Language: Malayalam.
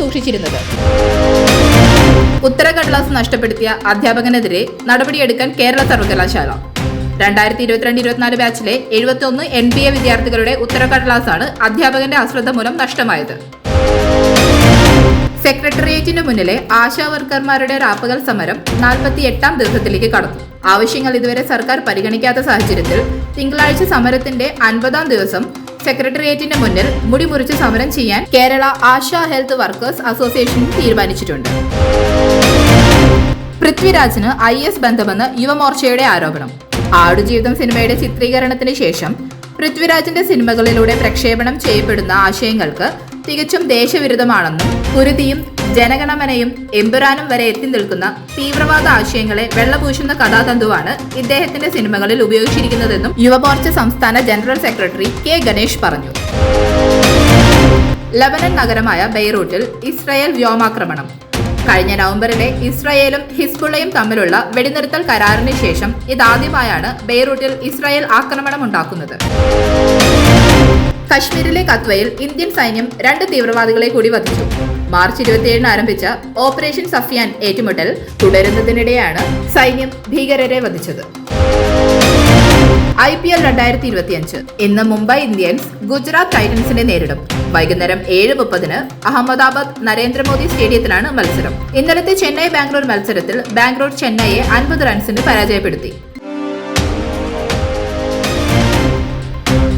സൂക്ഷിച്ചിരുന്നത്. ഉത്തരക്കടലാസ് നഷ്ടപ്പെടുത്തിയ അധ്യാപകനെതിരെ നടപടിയെടുക്കാൻ കേരള സർവകലാശാല. 2022-24 ബാച്ചിലെ 71 NBA വിദ്യാർത്ഥികളുടെ ഉത്തരക്കടലാസാണ് അധ്യാപകന്റെ അശ്രദ്ധ മൂലം നഷ്ടമായത്. സെക്രട്ടേറിയറ്റിന് മുന്നിലെ ആശാ വർക്കർമാരുടെ രാപ്പകൽ സമരം 48ാം ദിവസത്തിലേക്ക് കടന്നു. ആവശ്യങ്ങൾ ഇതുവരെ സർക്കാർ പരിഗണിക്കാത്ത സാഹചര്യത്തിൽ തിങ്കളാഴ്ച സമരത്തിന്റെ 50ാം ദിവസം സെക്രട്ടേറിയറ്റിന് മുന്നിൽ മുടി മുറിച്ച് സമരം ചെയ്യാൻ Kerala ASHA health workers association തീരുമാനിച്ചിട്ടുണ്ട്. പൃഥ്വിരാജിന് IS ബന്ധമെന്ന് യുവമോർച്ചയുടെ ആരോപണം. ആടുജീവിതം സിനിമയുടെ ചിത്രീകരണത്തിന് ശേഷം പൃഥ്വിരാജിന്റെ സിനിമകളിലൂടെ പ്രക്ഷേപണം ചെയ്യപ്പെടുന്ന ആശയങ്ങൾക്ക് തികച്ചും ദേശവിരുദ്ധമാണെന്നും കുരുതിയും ജനഗണമനയും എമ്പുരാനും വരെ എത്തി നിൽക്കുന്ന തീവ്രവാദ ആശയങ്ങളെ വെള്ളപൂശുന്ന കഥാതന്തുവാണ് ഇദ്ദേഹത്തിന്റെ സിനിമകളിൽ ഉപയോഗിച്ചിരിക്കുന്നതെന്നും യുവമോർച്ച സംസ്ഥാന ജനറൽ സെക്രട്ടറി K ഗണേഷ് പറഞ്ഞു. ലബനൻ നഗരമായ ബെയ്റൂട്ടിൽ ഇസ്രായേൽ വ്യോമാക്രമണം. കഴിഞ്ഞ നവംബറിലെ ഇസ്രായേലും ഹിസ്ബുള്ളയും തമ്മിലുള്ള വെടിനിർത്തൽ കരാറിന് ശേഷം ഇതാദ്യമായാണ് ബെയ്റൂട്ടിൽ ഇസ്രായേൽ ആക്രമണം ഉണ്ടാക്കുന്നത്. കശ്മീരിലെ കത്വയിൽ ഇന്ത്യൻ സൈന്യം 2 തീവ്രവാദികളെ കൂടി വധിച്ചു. മാർച്ച് 27 ആരംഭിച്ച ഓപ്പറേഷൻ സഫിയാൻ ഏറ്റുമുട്ടൽ തുടരുന്നതിനിടെയാണ് സൈന്യം ഭീകരരെ വധിച്ചത്. IPL 2025 ഇന്ന് മുംബൈ ഇന്ത്യൻസ് ഗുജറാത്ത് ടൈറ്റൻസിനെ നേരിടും. വൈകുന്നേരം 7:30 അഹമ്മദാബാദ് നരേന്ദ്രമോദി സ്റ്റേഡിയത്തിലാണ് മത്സരം. ഇന്നലത്തെ ചെന്നൈ ബാംഗ്ലൂർ മത്സരത്തിൽ ബാംഗ്ലൂർ ചെന്നൈയെ 50 റൺസിന് പരാജയപ്പെടുത്തി.